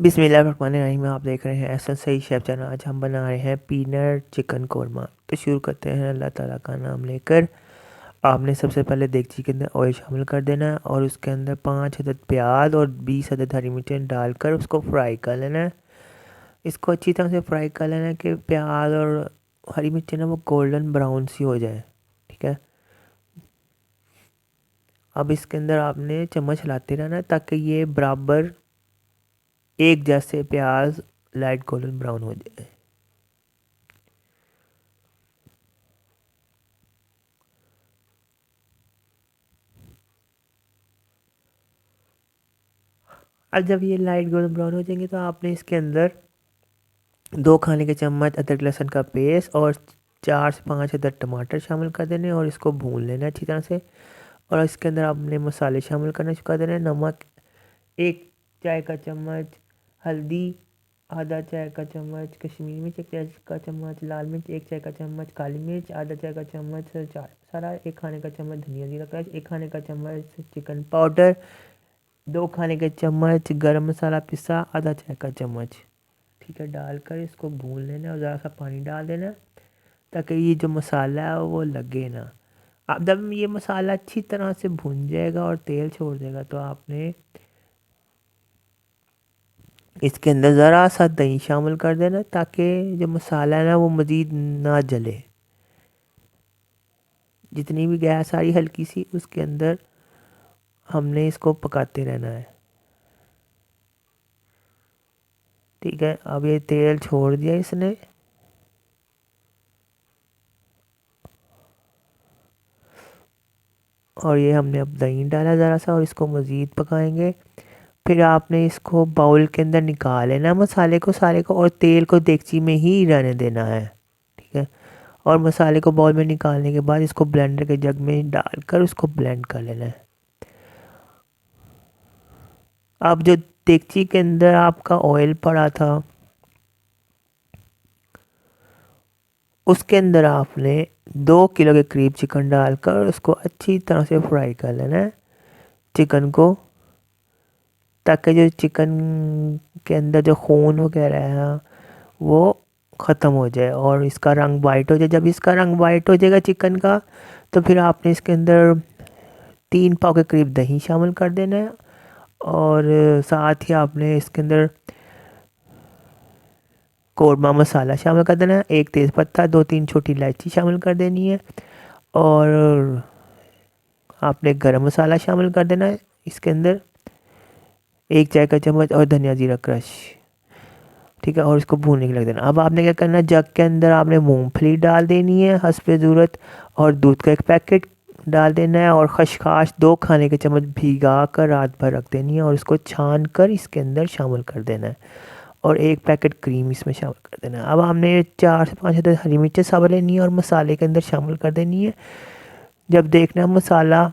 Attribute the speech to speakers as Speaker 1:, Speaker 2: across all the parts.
Speaker 1: बिस्मिल्लाहिर्रहमानिर्रहीम। आप देख रहे हैं एहसन सही शेफ चैनल। आज हम बना रहे हैं पीनट चिकन कोरमा। तो शुरू करते हैं अल्लाह ताला का नाम लेकर। आपने सबसे पहले देगची के अंदर ऑयल शामिल कर देना है और उसके अंदर 5 अदद प्याज और 20 अदद हरी मिर्चें डालकर उसको फ्राई कर लेना है। इसको अच्छी तरह से फ्राई कर लेना है कि प्याज और हरी मिर्चें ना वो गोल्डन ब्राउन सी हो जाए। ठीक है। अब इसके अंदर आपने चम्मच हिलाते रहना है ताकि ये बराबर एक जैसे प्याज लाइट गोल्डन ब्राउन हो जाए। अब जब ये लाइट गोल्डन ब्राउन हो जाएंगे तो आपने इसके अंदर 2 खाने के चम्मच अदरक लहसुन का पेस्ट और 4 से 5 अदद टमाटर शामिल कर देने और इसको भून लेना अच्छी तरह से। और इसके अंदर आपने मसाले शामिल करना शुरू कर देना। नमक 1 चाय का चम्मच, हल्दी आधा चाय का चम्मच, कश्मीरी मिर्च 1 चाय का चम्मच, लाल मिर्च 1 चाय का चम्मच, काली मिर्च आधा चाय का चम्मच, चाट मसाला 1 खाने का चम्मच, धनिया जीरा क्रश 1 खाने का चम्मच, चिकन पाउडर 2 खाने के चम्मच, गरम मसाला पिसा आधा चाय का चम्मच। ठीक है, डालकर इसको भून लेना और ज़रा सा पानी डाल देना ताकि ये जो मसाला है वो लगे ना। अब जब ये मसाला अच्छी तरह से भून जाएगा और तेल छोड़ देगा तो आपने इसके अंदर ज़रा सा दही शामिल कर देना ताकि जो मसाला है ना वो मज़ीद ना जले। जितनी भी गैस आ रही हल्की सी उसके अंदर हमने इसको पकाते रहना है। ठीक है, अब ये तेल छोड़ दिया इसने। और ये हमने अब दही डाला ज़रा सा और इसको मज़ीद पकाएंगे। फिर आपने इसको बाउल के अंदर निकाल लेना मसाले को सारे को और तेल को देगची में ही रहने देना है। ठीक है, और मसाले को बाउल में निकालने के बाद इसको ब्लेंडर के जग में डालकर उसको ब्लेंड कर लेना है। अब जो देगची के अंदर आपका ऑयल पड़ा था उसके अंदर आपने 2 किलो के करीब चिकन डालकर उसको अच्छी तरह से फ्राई कर लेना है चिकन को, ताकि जो चिकन के अंदर जो खून वगैरह है वो ख़त्म हो जाए और इसका रंग वाइट हो जाए। जब इसका रंग वाइट हो जाएगा चिकन का तो फिर आपने इसके अंदर 3 पाव के करीब दही शामिल कर देना है और साथ ही आपने इसके अंदर कौरमा मसाला शामिल कर देना है। 1 तेज़पत्ता 2-3 छोटी इलायची शामिल कर देनी है और आपने गरम मसाला शामिल कर देना है इसके अंदर 1 चाय का चम्मच और धनिया जीरा क्रश। ठीक है, और इसको भूनने के लग देना। अब आपने क्या करना है, जग के अंदर आपने मूंगफली डाल देनी है हस्बे ज़रूरत और दूध का 1 पैकेट डाल देना है और खसखस 2 खाने के चम्मच भिगा कर रात भर रख देनी है और इसको छान कर इसके अंदर शामिल कर देना है और 1 पैकेट क्रीम इसमें शामिल कर देना है। अब हमने 4 से 5 हरी मिर्चें साबुत लेनी है और मसाले के अंदर शामिल कर देनी है। जब देखना मसाला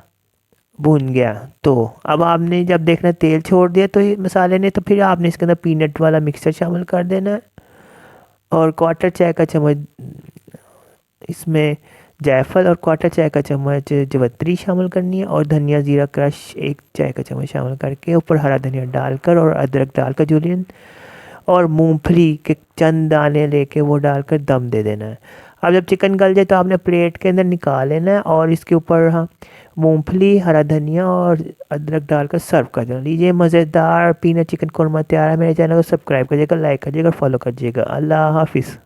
Speaker 1: भून गया तो अब आपने जब देखना तेल छोड़ दिया तो ये मसाले ने, तो फिर आपने इसके अंदर पीनट वाला मिक्सचर शामिल कर देना है और 1/4 चाय का चम्मच इसमें जायफल और 1/4 चाय का चम्मच जवित्री शामिल करनी है और धनिया ज़ीरा क्रश 1 चाय का चम्मच शामिल करके ऊपर हरा धनिया डालकर और अदरक डालकर जूलियन और मूंगफली के चंद दाने लेके वो डालकर दम दे देना है। अब जब चिकन गल जाए तो आपने प्लेट के अंदर निकाल लेना है और इसके ऊपर हाँ मूंगफली हरा धनिया और अदरक डालकर सर्व कर देना। लीजिए, मज़ेदार पीनट चिकन कोरमा तैयार है। मेरे चैनल को सब्सक्राइब करिएगा, लाइक करिएगा, फॉलो करिएगा। अल्लाह हाफिज़।